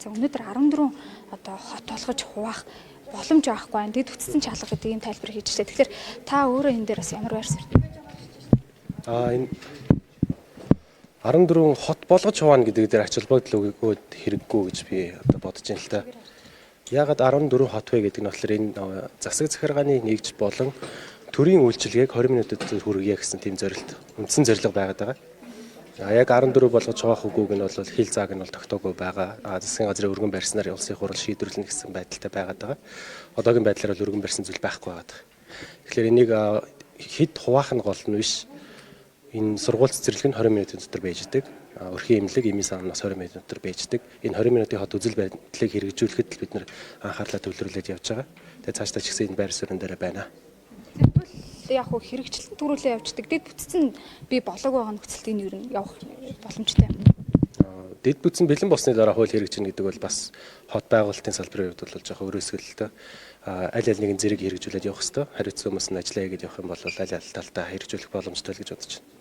За өнөөдөр 14 одоо хот болгож хуваах боломж авахгүй байна. Дэд бүтцэн чалга гэдэг ийм тайлбар хийж лээ. Тэгэхээр та өөрөө энэ дээр бас ямар байр суурь? Энэ 14 хот болгож хуваана гэдэг дээр ач холбогдол өгөөд хэрэггүй гэж би одоо бодож байна л та. Яагаад 14 хот вэ гэдэг нь болохоор энэ засаг захиргааны нэгж болон төрийн үйлчилгээг 20 минутад хүргье гэсэн тийм зорилт, үндсэн зорилго байгаад байгаа. Яг 14 болгож хуваах үгүйг нь бол хил зааг нь бол тогтоогүй байгаа. Засгийн газрын өргөн барьснаар улсын хурал шийдвэрлэнэ гэсэн байдалтай байгаад байгаа. Одоогийн байдлаар бол өргөн барьсан зүйл байхгүй байгаа. Тэгэхээр энийг хэд хуваах нь гол нь биш. Энэ сургууль цэцэрлэг нь 20 минутын дотор байж идэг. Өрхийн имлэг имийн саамнаас 20 минутын дотор байж идэг. Энэ 20 минутын хот үзэл байдлыг хэрэгжүүлэхэд л бид нэр анхаарлаа төвлөрүүлээд явж байгаа. Тэгээ цаашдаа ч гэсэн энэ байр суурин дээр байна. Тэгвэл яг хөө хэрэгжилтэн төрүүлээ явждаг. Дэд бүтцэн би болоог байгаа нөхцөлд энэ юу явах боломжтой юм. Дэд бүтцэн бэлэн болсны дараа хууль хэрэгжинэ гэдэг бол бас хот байгуулалтын салбарын хувьд бол жоохон өрөөсгөлтэй. Аль нэгэн зэрэг хэрэгжүүлээд явах хэрэгтэй. Хариуцсан хүмүүс нь ажиллая гэж явах юм бол аль талдаа хэрэгжүүлэх боломжтой л гэж бодож байна.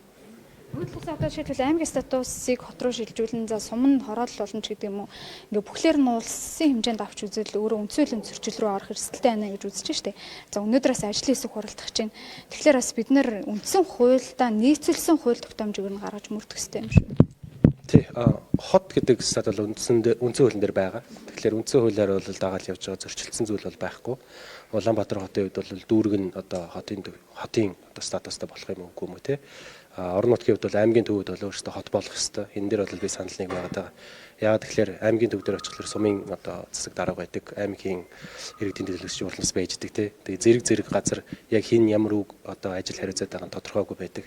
Өөрөлдөөс одоо жишээлбэл аймгийн статусыг хот руу шилжүүлэн за суманд хороол болно ч гэдэг юм уу. Ингээ бүхлээр нь улсын хэмжээнд авч үзэл өөрөө үндсөөлөн зөрчил рүү орох эрсдэлтэй байна гэж үзэж штэ. За өнөөдрөөс ажлын хэсэг хуралдах чинь. Тэгэхээр бас бид нэр үндсэн хуульдаа нийцүүлсэн хууль тогтоомжийг нь гаргаж мөрдөх хэрэгтэй юм шүү. Тий. Хот гэдэг стат бол үндсэн хуулийн дээр байгаа. Тэгэхээр үндсэн хуулиар бол дагаал явж байгаа зөрчилдсөн зүйл бол байхгүй. Улаанбаатар хотын хувьд бол дүүрэг нь одоо хотын одоо статустай болох юм үгүй юм уу те. Орон нутгийн хувьд бол аймгийн төвүүд бол өөрсдөө хот болох ёстой. Энэ дээр бол би санал нэг байгаад байгаа. Яагаад тэгэхээр аймгийн төв дээр очихлоор сумын одоо засаг дарга байдаг, аймгийн иргэдийн төлөөлөгчийн хурлаас байждаг те. Тэгээ зэрэг газар яг хин ямар үг одоо ажил хариуцаад байгаа нь тодорхойгүй байдаг.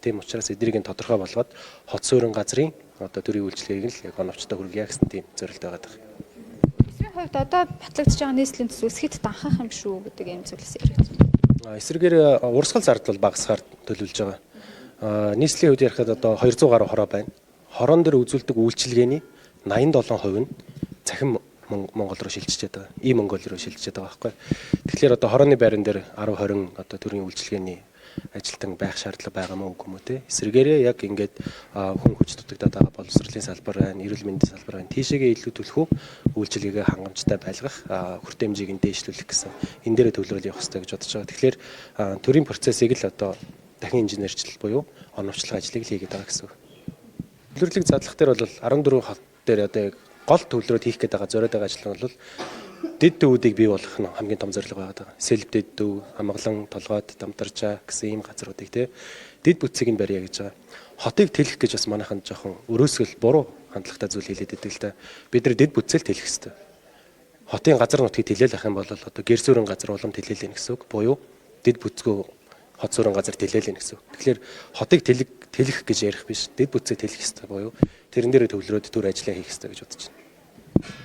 Тийм учраас эднийг нь тодорхой болгоод хот суурин газрын одоо төрийн үйлчлэгийг нь л яг оновчтой хүргье гэсэн тийм зорилт байгаа даа. Эсвийн хувьд одоо батлагдж байгаа нийслэлийн төсөв хэд данхах юм шүү гэдэг юм зүйлс яригдсан. Эсрэгээр урсгал зардал багасгаар төлөвлөж байгаа. Нийслэлийн хувьд ярихад одоо 200 гаруй хороо байна. Хорон дээр үзүүлдэг үйлчилгээний 87% нь цахим Монгол руу шилжиж байгаа. Монгол руу шилжиж байгаа байхгүй. Тэгэхээр одоо хорооны байран дээр 10-20 одоо төрийн үйлчилгээний ажилтан байх шаардлага байгаа мó үгүй мө те. Эсрэгээрээ яг ингээд хүн хүч дутагдаад байгаа боловсролын салбар байна, эрүүл мэндийн салбар байна. Тийшээгээ илүү төлөхөө үйлчилгээгээ хангамжтай байлгах, хүртээмжийг нь дээшлүүлэх гэсэн энэ дээрээ төвлөрөл явах хэрэгтэй гэж бодож байгаа. Тэгэхээр төрийн процессыг л одоо дахин инженерчлэл буюу оновчлох ажлыг л хийгээд байгаа гэсэн. Төвлөрлийг задлах дээр бол 14 хот дээр одоо гол төвлөрөөд хийх гээд байгаа зориод байгаа ажил нь бол дэд төвүүдийг бий болгох нь хамгийн том зорилго байгаа. Сэлб дэд төв, Амгалан, Толгойд, Дамтаржаа гэсэн ийм газруудыг те дэд бүтцийг нь барья гэж байгаа. Хотыг тэлэх гэж бас манайхан жоохон өрөөсгөл буруу хандлагатай зүйл хийлээд идэг л да. Бид нар дэд бүтцэл тэлэх хэрэгтэй. Хотын газар нутгийг тэлээл ах юм бол одоо гэр сүрэн газар улам тэлээлэн гэсэн үг. Буюу дэд бүтцгүй хот сүрэн газар тэлээлэн гэсэн үг. Тэгэхээр хотыг тэлэх гэж ярих биш. Дэд бүтцийг тэлэх хэрэгтэй буюу тэрэн дээрээ төвлөрөөд төр ажиллаа хийх хэрэгтэй гэж бодож байна.